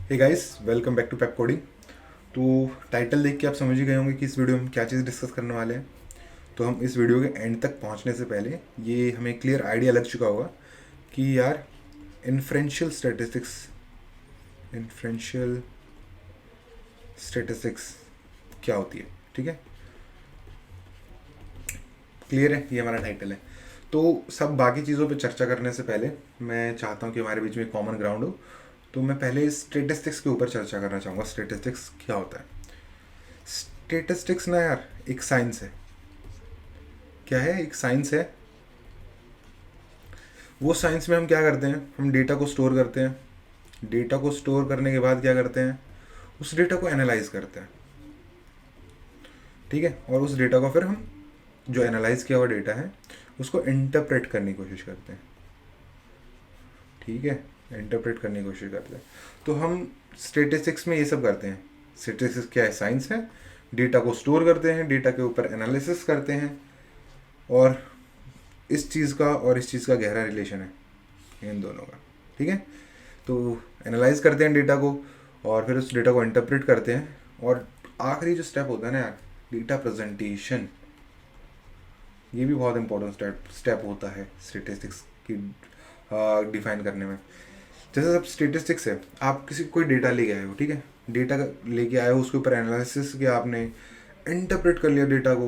Hey guys, welcome back to Pepcoding. तो title देख के आप समझ ही गए होंगे कि इस वीडियो में हम क्या चीज़ डिस्कस करने वाले हैं। तो हम इस वीडियो के एंड तक पहुंचने से पहले ये हमें क्लियर आइडिया लग चुका होगा कि यार इन्फ्रेंशियल स्टैटिस्टिक्स क्या होती है। ठीक है, क्लियर है, ये हमारा टाइटल है। तो सब बाकी चीज़ों पे चर्चा करने से पहले मैं चाहता हूँ कि हमारे बीच में कॉमन ग्राउंड हो। तो मैं पहले स्टेटिस्टिक्स के ऊपर चर्चा करना चाहूँगा। स्टेटिस्टिक्स क्या होता है? स्टेटिस्टिक्स ना यार एक साइंस है। क्या है? एक साइंस है। वो साइंस में हम क्या करते हैं, हम डेटा को स्टोर करते हैं। डेटा को स्टोर करने के बाद क्या करते हैं, उस डेटा को एनालाइज करते हैं। ठीक है, और उस डेटा को फिर हम जो एनालाइज किया हुआ डेटा है उसको इंटरप्रेट करने की कोशिश करते हैं। ठीक है, इंटरप्रेट करने की कोशिश करते हैं। तो हम स्टेटिस्टिक्स में ये सब करते हैं। स्टेटिस्टिक्स क्या है? साइंस है। डेटा को स्टोर करते हैं, डेटा के ऊपर एनालिसिस करते हैं, और इस चीज़ का और इस चीज़ का गहरा रिलेशन है इन दोनों का। ठीक है, तो एनालाइज करते हैं डेटा को और फिर उस डेटा को इंटरप्रेट करते हैं, और आखिरी जो स्टेप होता है ना यार, डेटा प्रेजेंटेशन, ये भी बहुत इंपॉर्टेंट स्टेप होता है स्टेटिस्टिक्स की डिफाइन करने में। जैसे सब स्टेटिस्टिक्स है, आप किसी कोई डेटा लेके आए हो। ठीक है, डेटा लेके आए हो, उसके ऊपर एनालिसिस किया आपने, इंटरप्रेट कर लिया डेटा को।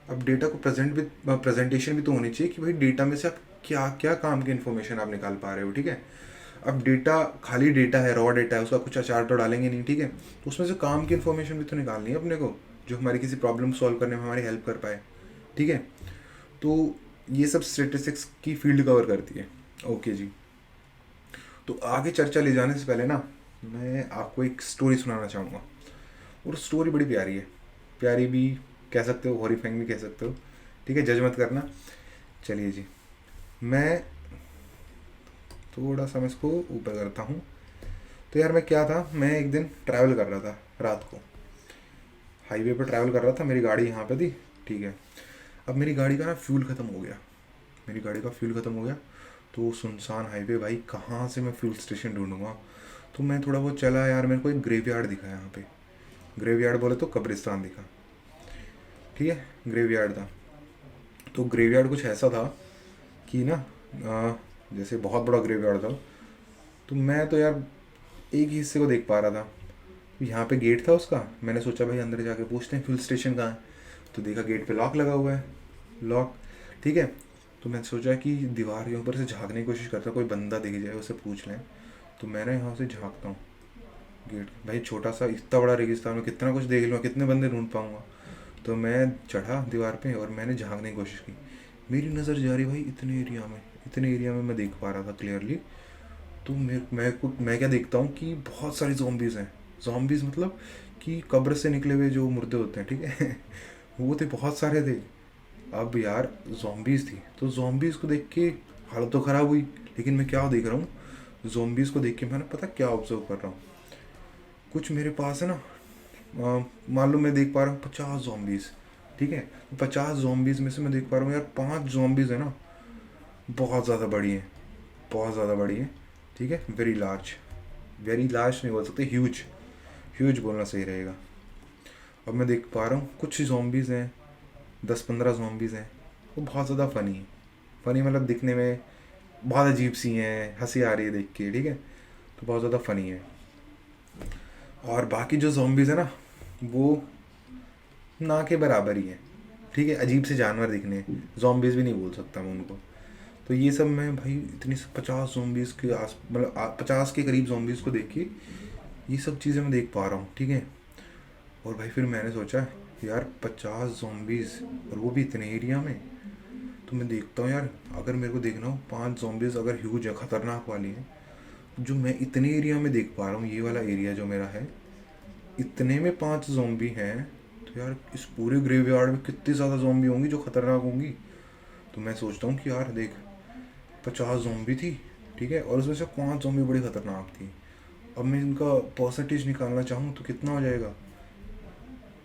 अब डेटा को प्रेजेंटेशन भी तो होनी चाहिए कि भाई डेटा में से आप क्या क्या काम की इन्फॉर्मेशन आप निकाल पा रहे हो। ठीक है, अब डेटा खाली डेटा है, रॉ डेटा है, उसका कुछ अचार तो डालेंगे नहीं। ठीक है, तो उसमें से काम की इन्फॉर्मेशन भी तो निकालनी है अपने को, जो हमारी किसी प्रॉब्लम सॉल्व करने में हमारी हेल्प कर पाए। ठीक है, तो ये सब स्टेटिस्टिक्स की फील्ड कवर करती है। ओके जी, तो आगे चर्चा ले जाने से पहले ना मैं आपको एक स्टोरी सुनाना चाहूँगा। और स्टोरी बड़ी प्यारी है। प्यारी भी कह सकते हो, हॉरिफाइंग भी कह सकते हो। ठीक है, जज मत करना। चलिए जी, मैं थोड़ा सा मैं इसको ऊपर करता हूँ। तो यार मैं क्या था, मैं एक दिन ट्रैवल कर रहा था रात को, हाईवे पर ट्रैवल कर रहा था, मेरी गाड़ी यहाँ पे थी। ठीक है, अब मेरी गाड़ी का ना फ्यूल ख़त्म हो गया। मेरी गाड़ी का फ्यूल ख़त्म हो गया, तो सुनसान हाईवे, भाई कहाँ से मैं फ्यूल स्टेशन ढूंढूंगा। तो मैं थोड़ा बहुत चला यार, मेरे को एक ग्रेवयार्ड दिखा यहाँ पे। ग्रेवयार्ड बोले तो कब्रिस्तान दिखा। ठीक है, ग्रेवयार्ड था। तो ग्रेवयार्ड कुछ ऐसा था कि ना, जैसे बहुत बड़ा ग्रेवयार्ड था। तो मैं तो यार एक ही हिस्से को देख पा रहा था। तो यहाँ पे गेट था उसका, मैंने सोचा भाई अंदर जाके पूछते हैं फ्यूल स्टेशन कहाँ है। तो देखा गेट पे लॉक लगा हुआ है, लॉक। ठीक है, तो मैंने सोचा कि दीवार के ऊपर से झाँकने की कोशिश करता, कोई बंदा दिख जाए उसे पूछ लें। तो मैंने यहाँ से झाँकता हूँ गेट, भाई छोटा सा इतना बड़ा रेगिस्तान में कितना कुछ देख लूँगा, कितने बंदे ढूंढ पाऊँगा। तो मैं चढ़ा दीवार पे और मैंने झाँकने की कोशिश की। मेरी नज़र जा रही भाई इतने एरिया में मैं देख पा रहा था क्लियरली। तो मैं क्या देखता हूँ कि बहुत सारी zombies हैं। zombies मतलब कि कब्र से निकले हुए जो मुर्दे होते हैं। ठीक है वो थे, बहुत सारे थे। अब यार zombies थी, तो zombies को देख के हालत तो ख़राब हुई। लेकिन मैं क्या देख रहा हूँ, zombies को देख के मैंने पता क्या ऑब्जर्व कर रहा हूँ। कुछ मेरे पास है ना, मान लो मैं देख पा रहा हूँ 50 zombies। ठीक है, 50 zombies में से मैं देख पा रहा हूँ यार 5 zombies है ना, बहुत ज़्यादा बड़ी है, बहुत ज़्यादा बड़ी है। ठीक है, वेरी लार्ज, वेरी लार्ज नहीं बोल सकते, ह्यूज, ह्यूज बोलना सही रहेगा। अब मैं देख पा रहा हूँ कुछ zombies हैं, 10-15 zombies हैं। वो बहुत ज़्यादा फ़नी है। फ़नी मतलब दिखने में बहुत अजीब सी हैं, हंसी आ रही है देख के। ठीक है, तो बहुत ज़्यादा फ़नी है। और बाकी जो zombies है ना, वो ना के बराबर ही है। ठीक है, अजीब से जानवर दिखने, zombies भी नहीं बोल सकता मैं उनको। तो ये सब मैं भाई इतनी 50 zombies के आस मतलब 50 के करीब zombies को देख के ये सब चीज़ें मैं देख पा रहा हूँ। ठीक है, और भाई फिर मैंने सोचा यार 50 zombies, और वो भी इतने एरिया में। तो मैं देखता हूँ यार, अगर मेरे को देखना हो 5 zombies अगर ह्यूज है, ख़तरनाक वाली है, जो मैं इतने एरिया में देख पा रहा हूँ, ये वाला एरिया जो मेरा है, इतने में 5 zombie हैं। तो यार इस पूरे ग्रेवयार्ड में कितनी ज़्यादा zombie होंगी जो ख़तरनाक होंगी। तो मैं सोचता हूँ कि यार देख, 50 जोम्बी थी। ठीक है, और उसमें से 5 जोम्बी बड़ी ख़तरनाक थी। अब मैं इनका परसेंटेज निकालना चाहूँ तो कितना हो जाएगा,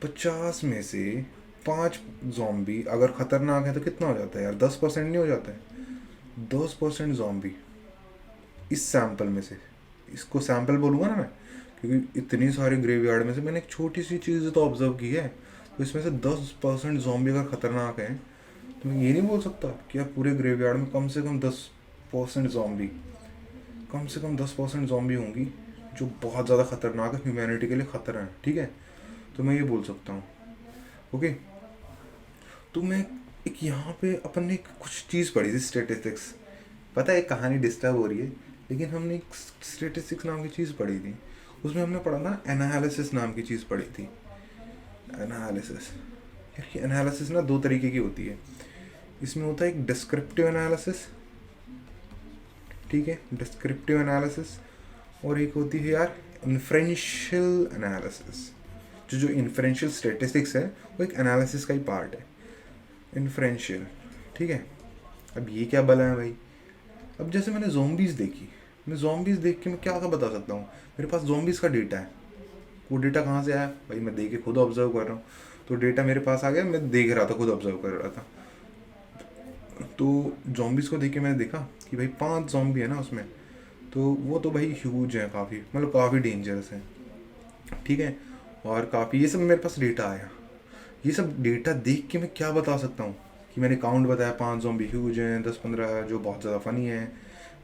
50 में से 5 जोम्बी अगर ख़तरनाक है तो कितना हो जाता है यार, 10% नहीं हो जाता है? 10% जोम्बी इस सैम्पल में से, इसको सैम्पल बोलूँगा ना मैं, क्योंकि इतनी सारी ग्रेवयार्ड में से मैंने एक छोटी सी चीज़ तो ऑब्जर्व की है, तो इसमें से 10% ज़ॉम्बी अगर ख़तरनाक हैं तो मैं ये नहीं बोल सकता कि यार पूरे ग्रेवयार्ड में कम से कम 10% ज़ॉम्बी, कम से कम 10% ज़ॉम्बी होंगी जो बहुत ज़्यादा ख़तरनाक है, ह्यूमैनिटी के लिए ख़तरा है, ठीक है। तो मैं ये बोल सकता हूँ। ओके, तो मैं एक यहाँ पे अपन ने कुछ चीज़ पढ़ी थी, स्टेटिस्टिक्स। पता है एक कहानी डिस्टर्ब हो रही है, लेकिन हमने एक स्टेटिस्टिक्स नाम की चीज़ पढ़ी थी, उसमें हमने पढ़ा ना एनालिसिस नाम की चीज़ पढ़ी थी। एनालिसिस, यार ये एनालिसिस ना दो तरीके की होती है। इसमें होता है एक डिस्क्रिप्टिव एनालिसिस, ठीक है, डिस्क्रिप्टिव एनालिसिस, और एक होती है यार इन्फ्रेंशियल एनालिसिस। जो इन्फ्रेंशियल स्टेटिस्टिक्स है वो एक एनालिसिस का ही पार्ट है, इन्फ्रेंशियल, ठीक है। अब ये क्या बला है भाई, अब जैसे मैंने ज़ॉम्बीज़ देखी, मैं ज़ॉम्बीज़ देख के मैं क्या बता सकता हूँ, मेरे पास ज़ॉम्बीज़ का डेटा है। वो डेटा कहाँ से आया भाई, मैं देख के खुद ऑब्जर्व कर रहा हूँ, तो डेटा मेरे पास आ गया, मैं देख रहा था, खुद ऑब्जर्व कर रहा था। तो ज़ॉम्बीज़ को देख के मैंने देखा कि भाई 5 ज़ॉम्बी है ना उसमें, तो वो तो भाई ह्यूज है, काफ़ी मतलब काफ़ी डेंजरस है, ठीक है। और काफ़ी ये सब मेरे पास डेटा आया। ये सब डेटा देख के मैं क्या बता सकता हूँ कि मैंने काउंट बताया, 5 ज़ॉम्बी ह्यूज हैं, 10-15 जो बहुत ज़्यादा फ़नी है,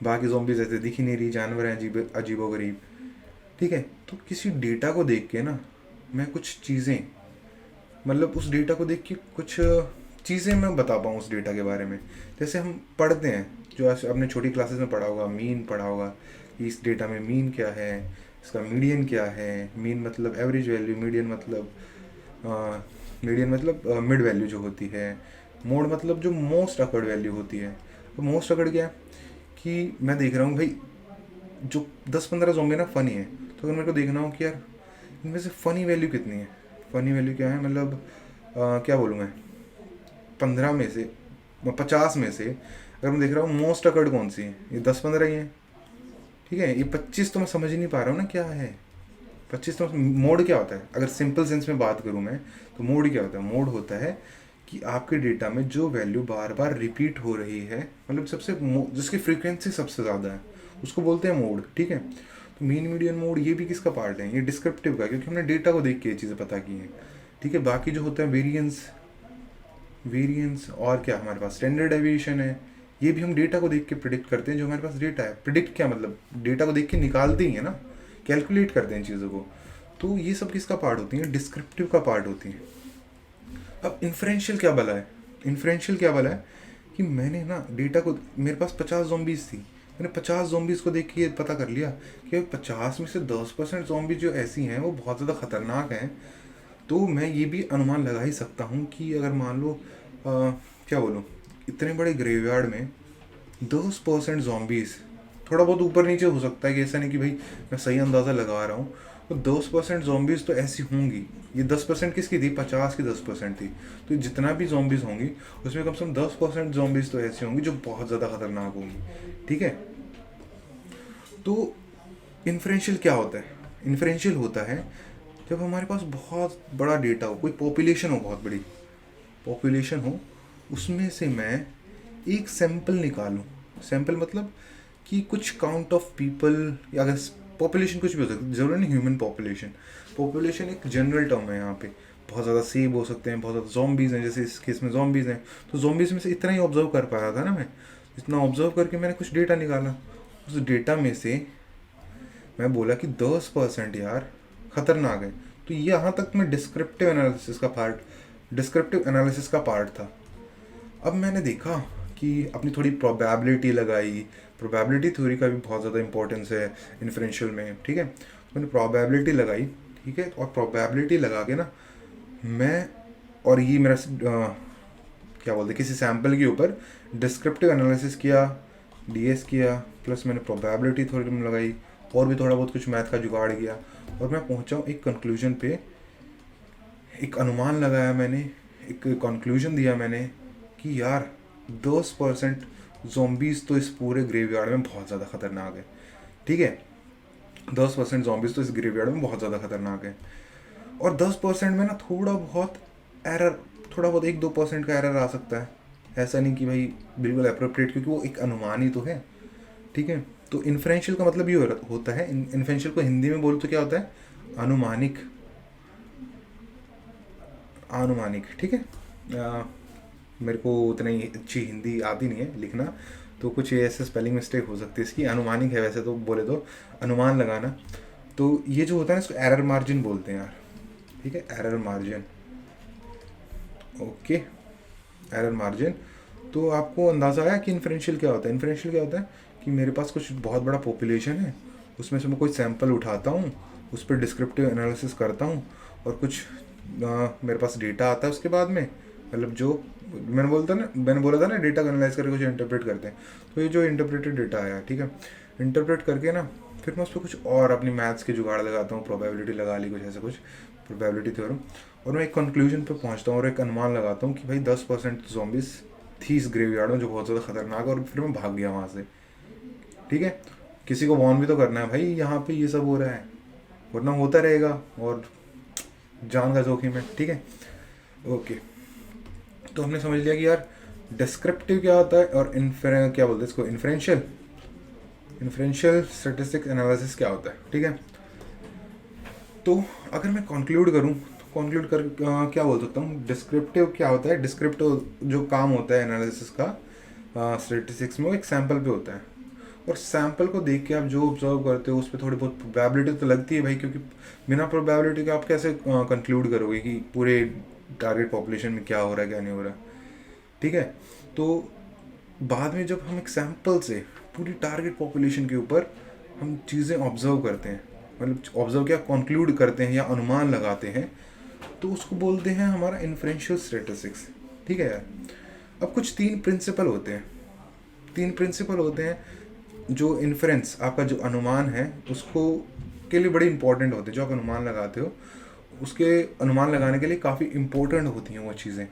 बाकी ज़ॉम्बीज़ ऐसे दिख ही नहीं रही, जानवर हैं अजीबोगरीब, ठीक है। तो किसी डेटा को देख के ना मैं कुछ चीज़ें, मतलब उस डेटा को देख के कुछ चीज़ें मैं बता पाऊँ उस डेटा के बारे में। जैसे हम पढ़ते हैं, जो आपने छोटी क्लासेस में पढ़ा होगा, मीन पढ़ा होगा कि इस डेटा में मीन क्या है, इसका मीडियन क्या है। मीन मतलब एवरेज वैल्यू, मीडियन मतलब मिड वैल्यू जो होती है, मोड मतलब जो मोस्ट अकर्ड वैल्यू होती है। तो मोस्ट अकर्ड क्या है कि मैं देख रहा हूँ भाई जो 10-15 ज़ॉम्बी ना फ़नी है, तो अगर मेरे को देखना हो कि यार इनमें से फ़नी वैल्यू कितनी है, फ़नी वैल्यू क्या है, मतलब क्या बोलूँ मैं, 15 में से 50 में से अगर मैं देख रहा हूँ मोस्ट अकर्ड कौन सी है, ये 10-15 ही है, ठीक है। ये 25 तो मैं समझ ही नहीं पा रहा हूँ ना क्या है 25। तो मोड क्या होता है, अगर सिंपल सेंस में बात करूँ मैं, तो मोड क्या होता है, मोड होता है कि आपके डेटा में जो वैल्यू बार बार रिपीट हो रही है, मतलब जिसकी फ्रीक्वेंसी सबसे ज़्यादा है, उसको बोलते हैं मोड, ठीक है। तो मीन मीडियन मोड ये भी किसका पार्ट है, ये डिस्क्रिप्टिव का, क्योंकि हमने डेटा को देख के ये चीज़ें पता की हैं, ठीक है। बाकी जो होता है वेरिएंस और क्या हमारे पास स्टैंडर्ड डेविएशन है, ये भी हम डेटा को देख के प्रिडिक्ट करते हैं। जो हमारे पास डेटा है, प्रिडिक्ट क्या मतलब डेटा को देख के निकालते ही है ना, कैलकुलेट करते हैं चीज़ों को। तो ये सब किसका पार्ट होती है, डिस्क्रिप्टिव का पार्ट होती है। अब इन्फ्रेंशियल क्या भला है, इन्फ्रेंशियल क्या भला है कि मैंने ना डेटा को, मेरे पास 50 ज़ॉम्बीज़ थी, मैंने 50 ज़ॉम्बीज़ को देख के ये पता कर लिया कि 50 में से 10% ज़ॉम्बी जो ऐसी हैं वो बहुत ज़्यादा ख़तरनाक हैं। तो मैं ये भी अनुमान लगा ही सकता हूँ कि अगर मान लो क्या बोलूँ, इतने बड़े ग्रेवयार्ड में 10% ज़ॉम्बीज़, थोड़ा बहुत ऊपर नीचे हो सकता है कि ऐसा नहीं कि भाई मैं सही अंदाज़ा लगा रहा हूँ, तो 10% ज़ॉम्बीज़ तो ऐसी होंगी। ये 10% किसकी थी, 50 की 10% थी। तो जितना भी ज़ॉम्बीज़ होंगी उसमें कम से कम 10% ज़ॉम्बीज़ तो ऐसी होंगी जो बहुत ज़्यादा खतरनाक होंगी, ठीक है। तो इन्फ्रेंशियल क्या होता है, इन्फ्रेंशियल होता है जब हमारे पास बहुत बड़ा डेटा हो, कोई पॉपुलेशन हो, बहुत बड़ी पॉपुलेशन हो, उसमें से मैं एक सैंपल निकालूं। सैंपल मतलब कि कुछ काउंट ऑफ पीपल, या अगर पॉपुलेशन कुछ भी हो सकता है, जरूरी नहीं ह्यूमन पॉपुलेशन, पॉपुलेशन एक जनरल टर्म है यहाँ पे। बहुत ज़्यादा सेब हो सकते हैं, बहुत ज़्यादा ज़ॉम्बीज़ हैं, जैसे इस केस में ज़ॉम्बीज़ हैं, तो ज़ॉम्बीज़ में से इतना ही ऑब्जर्व कर पाया था ना मैं, इतना ऑब्जर्व करके मैंने कुछ डेटा निकाला। उस डेटा में से मैं बोला कि 10% यार ख़तरनाक है। तो यहाँ तक मैं डिस्क्रिप्टिव एनालिसिस का पार्ट था। अब मैंने देखा कि अपनी थोड़ी प्रोबेबिलिटी लगाई, प्रोबेबिलिटी थ्योरी का भी बहुत ज़्यादा इंपॉर्टेंस है इन्फ्रेंशियल में, ठीक है। मैंने प्रोबेबिलिटी लगाई, ठीक है, और प्रोबेबिलिटी लगा के ना मैं, और ये मेरा क्या बोलते, किसी सैम्पल के ऊपर डिस्क्रिप्टिव एनालिसिस किया, डीएस किया, प्लस मैंने प्रोबेबिलिटी थ्योरी में लगाई, और भी थोड़ा बहुत कुछ मैथ का जुगाड़ किया, और मैं पहुंचा हूँ एक कंक्लूजन पे। एक अनुमान लगाया मैंने, एक कंक्लूजन दिया मैंने कि यार 10% ज़ॉम्बीज़ तो इस पूरे ग्रेवयार्ड में बहुत ज़्यादा ख़तरनाक है, ठीक है। 10% ज़ॉम्बीज़ तो इस ग्रेवयार्ड में बहुत ज़्यादा ख़तरनाक है, और 10% में ना थोड़ा बहुत एरर, थोड़ा बहुत 1-2% का एरर आ सकता है, ऐसा नहीं कि भाई बिल्कुल अप्रोप्रिएट, क्योंकि वो एक अनुमान ही तो है, ठीक है। तो इन्फ्रेंशियल का मतलब ये होता है, इन्फ्रेंशियल को हिंदी में बोलो तो क्या होता है, अनुमानिक। अनुमानिक, ठीक है। मेरे को उतनी अच्छी हिंदी आती नहीं है लिखना, तो कुछ ऐसे स्पेलिंग मिस्टेक हो सकती है इसकी। अनुमानिक है वैसे तो, बोले तो अनुमान लगाना। तो ये जो होता है ना, इसको एरर मार्जिन बोलते हैं यार, ठीक है, error margin. Okay, error margin. तो आपको अंदाज़ा आया कि इन्फ्रेंशियल क्या होता है। इन्फ्रेंशियल क्या होता है कि मेरे पास कुछ बहुत बड़ा पॉपुलेशन है, उसमें से मैं कोई सैंपल उठाता हूँ, उस पर डिस्क्रिप्टिव एनालिसिस करता हूँ, और कुछ मेरे पास डेटा आता है उसके बाद में, मतलब जो मैंने बोला था ना डेटा को एनालाइज करके कुछ इंटरप्रेट करते हैं। तो ये जो इंटरप्रेटेड डेटा आया, ठीक है, इंटरप्रेट करके ना फिर मैं उस पर कुछ और अपनी मैथ्स के जुगाड़ लगाता हूँ, प्रोबेबिलिटी लगा ली, कुछ ऐसा कुछ प्रोबेबिलिटी थ्योरम, और मैं एक कंक्लूजन पे पहुँचता हूँ और एक अनुमान लगाता हूँ कि भाई 10% ज़ॉम्बीज़ थी इस ग्रेवयार्ड में जो बहुत ज़्यादा खतरनाक है, और फिर मैं भाग गया वहाँ से। ठीक है, किसी को वॉर्न भी तो करना है भाई यहाँ पे ये सब हो रहा है, वरना होता रहेगा और जान का जोखिम है। ठीक है, ओके। तो हमने समझ लिया कि यार डिस्क्रिप्टिव क्या होता है और क्या बोलते हैं इसको, इन्फ्रेंशियल स्टैटिस्टिक्स एनालिसिस क्या होता है। ठीक है, तो अगर मैं कंक्लूड करूँ, कंक्लूड कर क्या बोल सकता हूँ, डिस्क्रिप्टिव क्या होता है। डिस्क्रिप्टिव जो काम होता है एनालिसिस का स्टैटिस्टिक्स में, वो एक सैंपल पे होता है, और सैंपल को देख के आप जो ऑब्जर्व करते हो उस पर थोड़ी बहुत प्रोबेबिलिटी तो लगती है भाई, क्योंकि बिना प्रोबेबिलिटी के आप कैसे कंक्लूड करोगे कि पूरे टारगेट पॉपुलेशन में क्या हो रहा है क्या नहीं हो रहा। ठीक है, तो बाद में जब हम एक सैंपल से पूरी टारगेट पॉपुलेशन के ऊपर हम चीज़ें ऑब्जर्व करते हैं, मतलब ऑब्जर्व क्या, कंक्लूड करते हैं या अनुमान लगाते हैं, तो उसको बोलते हैं हमारा इन्फ्रेंशियल स्टैटिस्टिक्स। ठीक है यार, अब कुछ तीन प्रिंसिपल होते हैं जो इन्फ्रेंस, आपका जो अनुमान है उसको के लिए बड़े इंपॉर्टेंट होते हैं। जो आप अनुमान लगाते हो उसके अनुमान लगाने के लिए काफ़ी इंपॉर्टेंट होती हैं वो चीज़ें।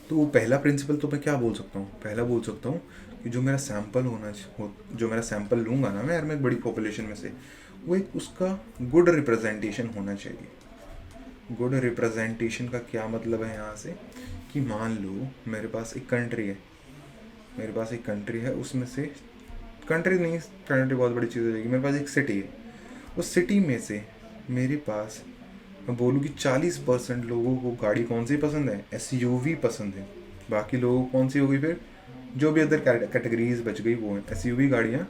तो वो पहला प्रिंसिपल तो मैं क्या बोल सकता हूँ, पहला बोल सकता हूँ कि जो मेरा सैंपल लूँगा ना मैं यार, मैं एक बड़ी पॉपुलेशन में से, वो एक उसका गुड रिप्रेजेंटेशन होना चाहिए। गुड रिप्रेजेंटेशन का क्या मतलब है यहाँ से, कि मान लो मेरे पास एक कंट्री है, उसमें से कंट्री बहुत बड़ी चीज़ हो जाएगी, मेरे पास एक सिटी है, उस सिटी में से मेरे पास, मैं बोलूँ कि 40% लोगों को गाड़ी कौन सी पसंद है, SUV पसंद है। बाकी लोगों को कौन सी होगी, फिर जो भी अदर कैटेगरीज बच गई वो है SUV गाड़ियाँ,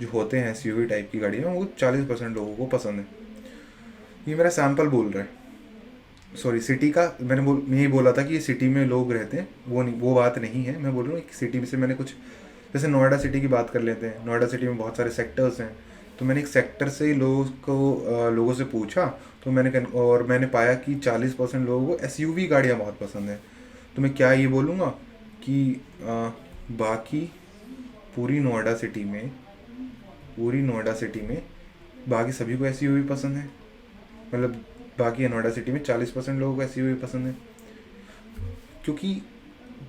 जो होते हैं SUV टाइप की गाड़ियाँ, वो 40% लोगों को पसंद है। ये मेरा सैंपल बोल रहा है, सॉरी सिटी का, मैं यही बोला था कि ये सिटी में लोग रहते हैं, वो बात नहीं है। मैं बोल रहा हूँ एक सिटी में से मैंने कुछ, जैसे नोएडा सिटी की बात कर लेते हैं, नोएडा सिटी में बहुत सारे सेक्टर्स हैं, तो मैंने एक सेक्टर से लोगों से पूछा, तो मैंने पाया कि 40% लोगों को SUV गाड़ियाँ बहुत पसंद है। तो मैं क्या ये बोलूँगा कि बाकी पूरी नोएडा सिटी में बाकी सभी को SUV पसंद है, मतलब बाकी नोएडा सिटी में 40% लोगों को SUV पसंद है। क्योंकि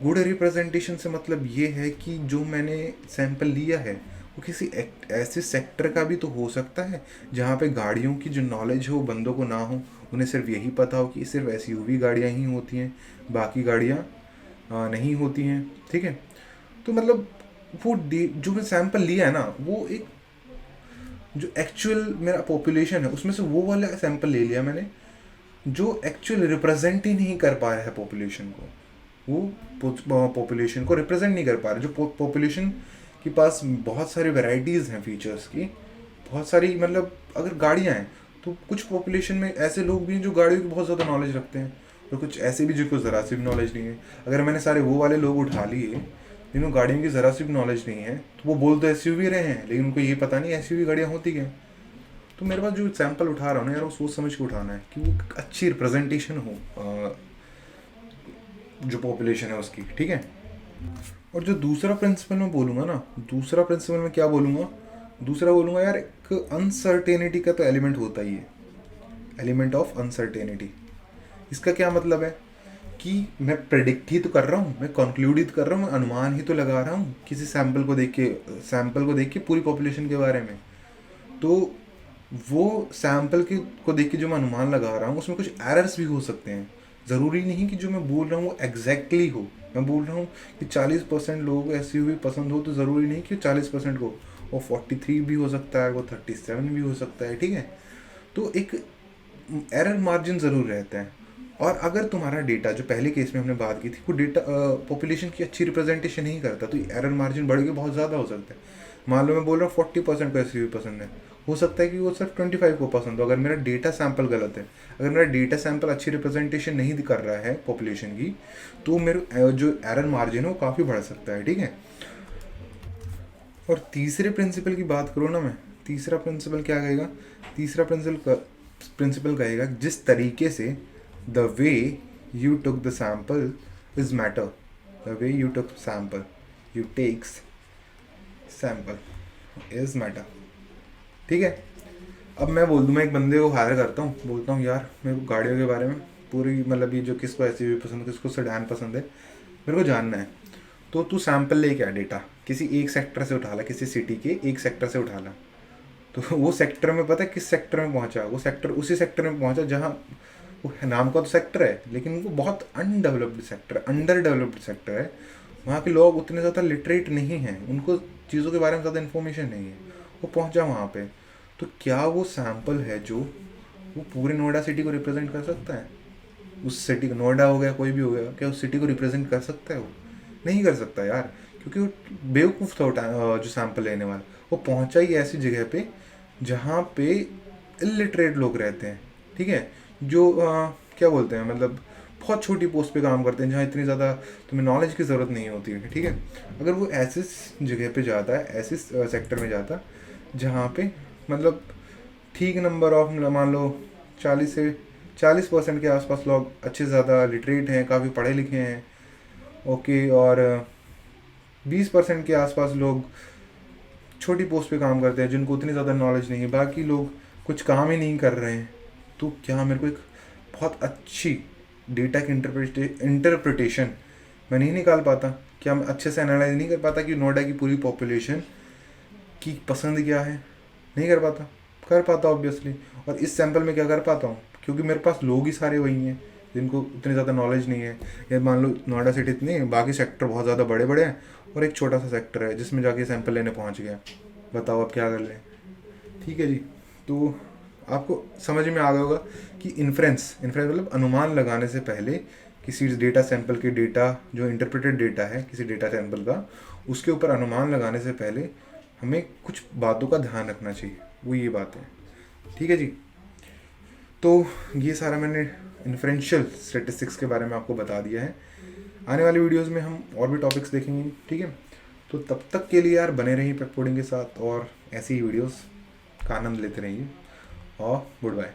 गुड रिप्रेजेंटेशन से मतलब ये है कि जो मैंने सैंपल लिया है वो किसी ऐसे सेक्टर का भी तो हो सकता है जहाँ पे गाड़ियों की जो नॉलेज हो बंदों को ना हो, उन्हें सिर्फ यही पता हो कि सिर्फ SUV गाड़ियाँ ही होती हैं, बाकी गाड़ियाँ नहीं होती हैं। ठीक है, तो मतलब वो जो मैं सैंपल लिया है ना, वो एक जो एक्चुअल मेरा पॉपुलेशन है उसमें से वो वाला सैंपल ले लिया मैंने, जो एक्चुअल रिप्रेजेंट ही नहीं कर पा रहा है पॉपुलेशन को, वो पॉपुलेशन को रिप्रेजेंट नहीं कर पा रहा। जो पॉपुलेशन के पास बहुत सारी वैरायटीज़ हैं फीचर्स की, बहुत सारी, मतलब अगर गाड़ियाँ हैं तो कुछ पॉपुलेशन में ऐसे लोग भी हैं जो गाड़ियों की बहुत ज़्यादा नॉलेज रखते हैं, और कुछ ऐसे भी जिनको ज़रा सी भी नॉलेज नहीं है। अगर मैंने सारे वो वाले लोग उठा लिए जिनको गाड़ियों की ज़रा सी भी नॉलेज नहीं है, तो वो बोल तो SUV रहे हैं, लेकिन उनको ये पता नहीं SUV गाड़ियाँ होती क्या। तो मेरे पास जो सैंपल उठा रहा हूँ ना यार, वो सोच समझ के उठाना है कि वो अच्छी रिप्रेजेंटेशन हो जो पॉपुलेशन है उसकी। ठीक है, और जो दूसरा प्रिंसिपल मैं बोलूँगा ना, दूसरा प्रिंसिपल मैं क्या बोलूँगा, दूसरा बोलूँगा यार एक अनसर्टेनिटी का तो एलिमेंट होता ही है, एलिमेंट ऑफ अनसर्टेनिटी। इसका क्या मतलब है कि मैं प्रेडिक्ट ही तो कर रहा हूँ, मैं कंक्लूड ही तो कर रहा हूँ, मैं अनुमान ही तो लगा रहा हूँ किसी सैंपल को देख के पूरी पॉपुलेशन के बारे में। तो वो सैंपल को देख के जो मैं अनुमान लगा रहा हूँ उसमें कुछ एरर्स भी हो सकते हैं, ज़रूरी नहीं कि जो मैं बोल रहा हूँ वो एग्जैक्टली हो। मैं बोल रहा हूँ कि 40% लोगों को एसयूवी पसंद हो, तो ज़रूरी नहीं कि 40% को, वो 43 भी हो सकता है, वो 37 भी हो सकता है, ठीक है। तो एक एरर मार्जिन ज़रूर रहता है। और अगर तुम्हारा डेटा, जो पहले केस में हमने बात की थी, वो डेटा पॉपुलेशन की अच्छी रिप्रेजेंटेशन नहीं करता, तो एरर मार्जिन बढ़ के बहुत ज़्यादा हो सकता है। मान लो मैं बोल रहा हूँ 40% को एसयूवी पसंद है, हो सकता है कि वो सिर्फ 25 को पसंद हो, अगर मेरा डेटा सैंपल गलत है। अगर मेरा डेटा सैंपल अच्छी रिप्रेजेंटेशन नहीं कर रहा है पॉपुलेशन की, तो मेरे जो एरर मार्जिन है वो काफ़ी बढ़ सकता है, ठीक है। और तीसरे प्रिंसिपल की बात करूँ ना मैं, तीसरा प्रिंसिपल क्या कहेगा? तीसरा प्रिंसिपल कहेगा जिस तरीके से the way you took the sample is matter, the way you took sample, you takes sample is matter, ठीक है। अब मैं बोल दूँ, मैं एक बंदे को हायर करता हूँ, बोलता हूँ यार मेरे को गाड़ियों के बारे में पूरी, मतलब ये जो किसको एसयूवी पसंद है, किसको सेडान पसंद है, मेरे को जानना है। तो तू सैम्पल लेके आ, डेटा किसी एक सेक्टर से उठा ला, किसी सिटी के एक सेक्टर से उठा ला। तो वो सेक्टर में पता है किस सेक्टर में पहुंचा? वो सेक्टर उसी सेक्टर में पहुंचा जहाँ, वो नाम का तो सेक्टर है लेकिन वो बहुत undeveloped sector, under developed sector है। वहाँ के लोग उतने ज़्यादा लिटरेट नहीं हैं, उनको चीज़ों के बारे में ज़्यादा इन्फॉर्मेशन नहीं है। वो पहुँचा वहाँ पे, तो क्या वो सैम्पल है जो वो पूरे नोएडा सिटी को रिप्रेजेंट कर सकता है? उस सिटी को, नोएडा हो गया कोई भी हो गया, क्या उस सिटी को रिप्रेजेंट कर सकता है? वो नहीं कर सकता यार, क्योंकि वो बेवकूफ़ था जो सैंपल लेने वाला। वो पहुंचा ही ऐसी जगह पे जहाँ पे इलिटरेट लोग रहते हैं, ठीक है, जो क्या बोलते हैं, मतलब बहुत छोटी पोस्ट पे काम करते हैं, जहाँ इतनी ज़्यादा तुम्हें नॉलेज की ज़रूरत नहीं होती है, ठीक है। अगर वो ऐसे जगह पे जाता है, ऐसे सेक्टर में जाता जहाँ पे मतलब ठीक नंबर ऑफ, मान लो 40% के आसपास लोग अच्छे ज़्यादा लिटरेट हैं, काफ़ी पढ़े लिखे हैं, ओके, और 20% के आसपास लोग छोटी पोस्ट पे काम करते हैं जिनको उतनी ज़्यादा नॉलेज नहीं है, बाकी लोग कुछ काम ही नहीं कर रहे हैं। तो क्या मेरे को एक बहुत अच्छी डेटा की इंटरप्रिटेशन मैं नहीं निकाल पाता? क्या मैं अच्छे से एनालाइज नहीं कर पाता कि नोएडा की पूरी पॉपुलेशन की पसंद क्या है? नहीं कर पाता। कर पाता ऑब्वियसली। और इस सैंपल में क्या कर पाता हूँ, क्योंकि मेरे पास लोग ही सारे वही हैं जिनको उतनी ज़्यादा नॉलेज नहीं है। या मान लो नोएडा सिटी इतनी है, बाकी सेक्टर बहुत ज़्यादा बड़े बड़े हैं, और एक छोटा सा सेक्टर है जिसमें जाके सैंपल लेने पहुँच गया। बताओ अब क्या कर लें? ठीक है जी। तो आपको समझ में आ गया होगा कि इन्फ्रेंस मतलब अनुमान लगाने से पहले किसी डेटा सैंपल के, डेटा जो इंटरप्रेटेड डेटा है किसी डेटा सैंपल का, उसके ऊपर अनुमान लगाने से पहले हमें कुछ बातों का ध्यान रखना चाहिए। वो ये बात है, ठीक है जी। तो ये सारा मैंने इन्फ्रेंशियल स्टैटिस्टिक्स के बारे में आपको बता दिया है। आने वाली वीडियोस में हम और भी टॉपिक्स देखेंगे, ठीक है। तो तब तक के लिए यार बने रहिए पेप कोडिंग के साथ, और ऐसी ही वीडियोस का आनंद लेते रहिए, और गुड बाय।